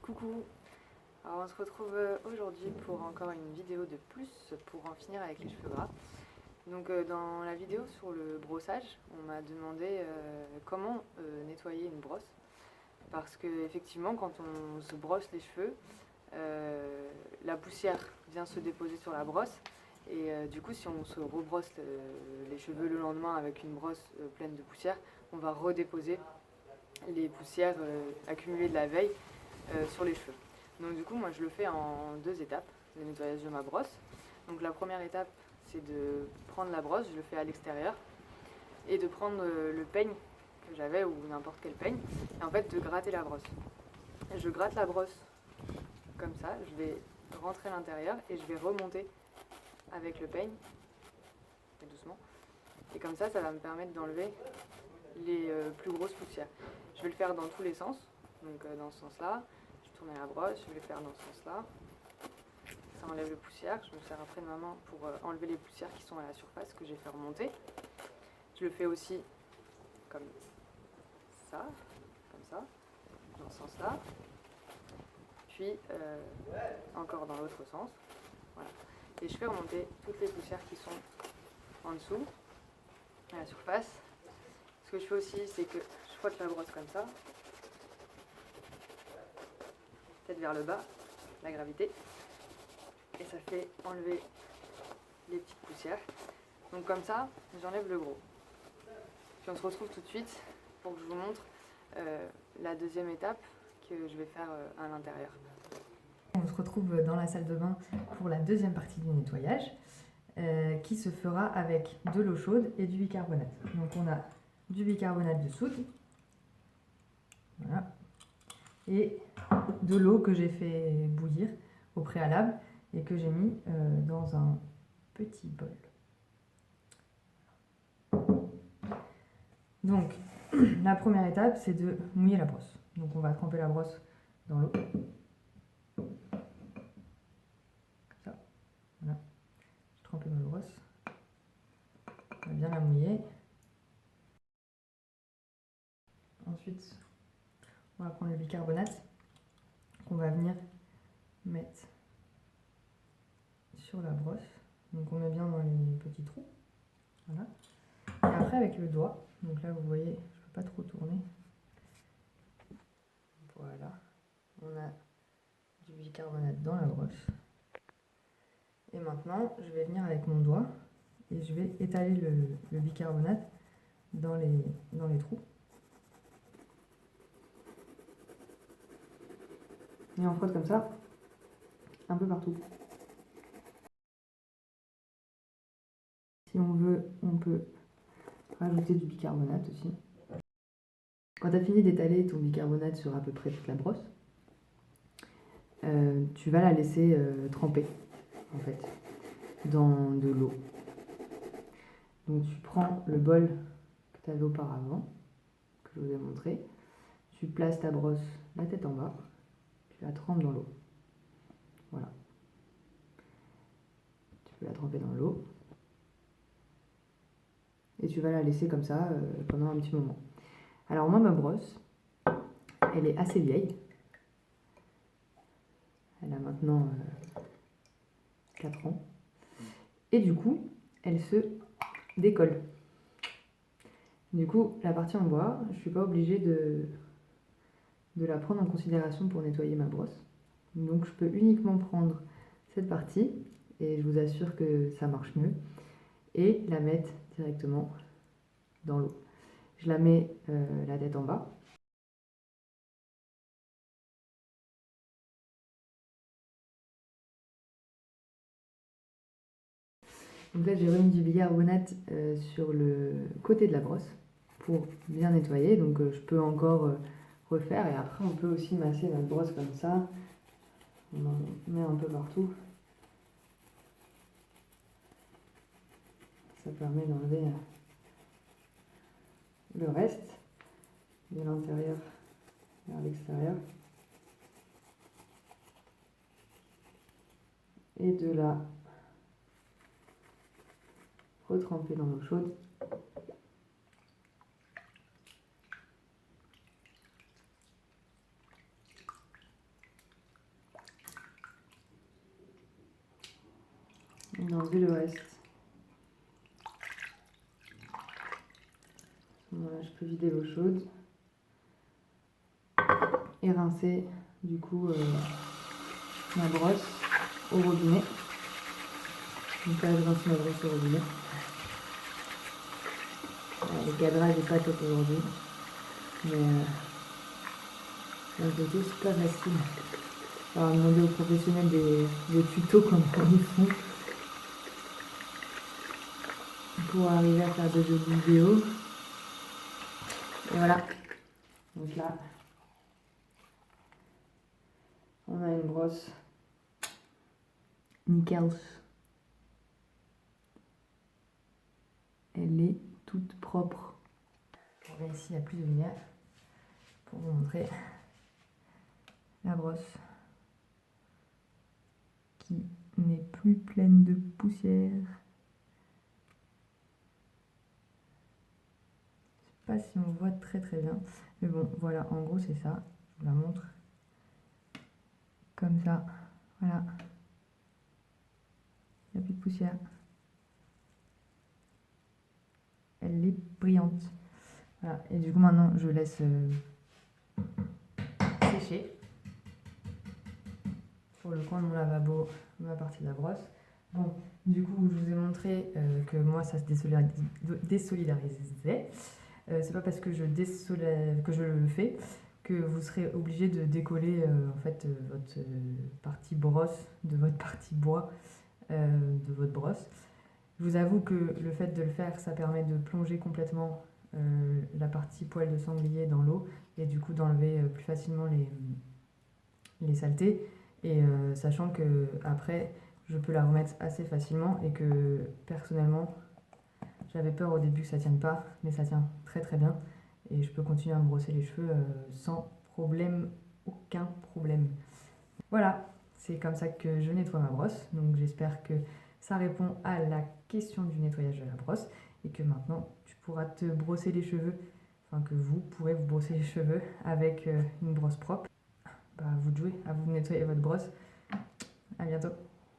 Coucou. Alors on se retrouve aujourd'hui pour encore une vidéo de plus pour en finir avec les cheveux gras. Donc dans la vidéo sur le brossage, on m'a demandé comment nettoyer une brosse. Parce que effectivement quand on se brosse les cheveux, la poussière vient se déposer sur la brosse. Et du coup si on se rebrosse les cheveux le lendemain avec une brosse pleine de poussière, on va redéposer les poussières accumulées de la veille sur les cheveux. Donc du coup moi je le fais en 2 étapes, le nettoyage de ma brosse. Donc la première étape c'est de prendre la brosse, je le fais à l'extérieur, et de prendre le peigne que j'avais ou n'importe quel peigne, et en fait de gratter la brosse. Et je gratte la brosse comme ça, je vais rentrer à l'intérieur et je vais remonter avec le peigne, et doucement. Et comme ça va me permettre d'enlever les plus grosses poussières. Je vais le faire dans tous les sens, donc dans ce sens-là, je tourne la brosse, je vais le faire dans ce sens-là. Ça enlève les poussières, je me sers après de ma main pour enlever les poussières qui sont à la surface que j'ai fait remonter. Je le fais aussi comme ça, dans ce sens-là. Puis encore dans l'autre sens, voilà. Et je fais remonter toutes les poussières qui sont en dessous, à la surface. Ce que je fais aussi, c'est que je frotte la brosse comme ça, tête vers le bas, la gravité, et ça fait enlever les petites poussières. Donc comme ça, j'enlève le gros. Puis on se retrouve tout de suite pour que je vous montre la deuxième étape que je vais faire à l'intérieur. On se retrouve dans la salle de bain pour la deuxième partie du nettoyage qui se fera avec de l'eau chaude et du bicarbonate. Donc on a du bicarbonate de soude, voilà, et de l'eau que j'ai fait bouillir au préalable et que j'ai mis dans un petit bol. Donc la première étape, c'est de mouiller la brosse. Donc on va tremper la brosse dans l'eau. Voilà, j'ai trempé ma brosse, on va bien la mouiller. Ensuite, on va prendre le bicarbonate qu'on va venir mettre sur la brosse. Donc on met bien dans les petits trous. Voilà. Et après avec le doigt, donc là vous voyez, je ne peux pas trop tourner. Voilà, on a du bicarbonate dans la brosse. Et maintenant, je vais venir avec mon doigt et je vais étaler le bicarbonate dans les trous. Et on frotte comme ça, un peu partout. Si on veut, on peut rajouter du bicarbonate aussi. Quand tu as fini d'étaler ton bicarbonate sur à peu près toute la brosse, tu vas la laisser tremper en fait dans de l'eau. Donc tu prends le bol que tu avais auparavant, que je vous ai montré, tu places ta brosse la tête en bas, tu la trempes dans l'eau. Voilà. Tu peux la tremper dans l'eau et tu vas la laisser comme ça pendant un petit moment. Alors moi ma brosse, elle est assez vieille. Elle a maintenant 4 ans. Et du coup, elle se décolle. Du coup, la partie en bois, je ne suis pas obligée de la prendre en considération pour nettoyer ma brosse. Donc je peux uniquement prendre cette partie, et je vous assure que ça marche mieux, et la mettre directement dans l'eau. Je la mets la tête en bas. Donc là, j'ai remis du bicarbonate sur le côté de la brosse pour bien nettoyer. Donc je peux encore refaire. Et après, on peut aussi masser notre brosse comme ça. On en met un peu partout. Ça permet d'enlever le reste de l'intérieur vers l'extérieur. Et de la retremper dans l'eau chaude. d'enlever le reste. Voilà, je peux vider l'eau chaude et rincer du coup ma brosse au robinet. Donc là, je rince ma brosse au robinet. Voilà, le cadrage n'est pas top aujourd'hui, mais d'un côté, c'est pas facile. On va demander aux professionnels des tutos comme ils font pour arriver à faire de jolies vidéos. Et voilà. Donc là, on a une brosse nickel. Elle est toute propre. Bon, ici, il n'y a plus de lumière pour vous montrer la brosse qui n'est plus pleine de poussière. Je ne sais pas si on voit très bien, mais bon, voilà, en gros c'est ça. Je vous la montre comme ça. Voilà, il n'y a plus de poussière. Elle est brillante. Voilà. Et du coup maintenant je laisse sécher pour le coin de mon lavabo, ma partie de la brosse. Bon, du coup je vous ai montré que moi ça se désolidarisait. C'est pas parce que je le fais que vous serez obligé de décoller en fait votre partie brosse de votre partie bois de votre brosse. Je vous avoue que le fait de le faire, ça permet de plonger complètement la partie poil de sanglier dans l'eau et du coup d'enlever plus facilement les saletés. Et sachant que après, je peux la remettre assez facilement et que personnellement, j'avais peur au début que ça tienne pas, mais ça tient très bien. Et je peux continuer à me brosser les cheveux sans problème, aucun problème. Voilà, c'est comme ça que je nettoie ma brosse. Donc j'espère que ça répond à la question du nettoyage de la brosse et que maintenant tu pourras te brosser les cheveux, enfin que vous pourrez vous brosser les cheveux avec une brosse propre. Bah, à vous de jouer, à vous de nettoyer votre brosse. À bientôt.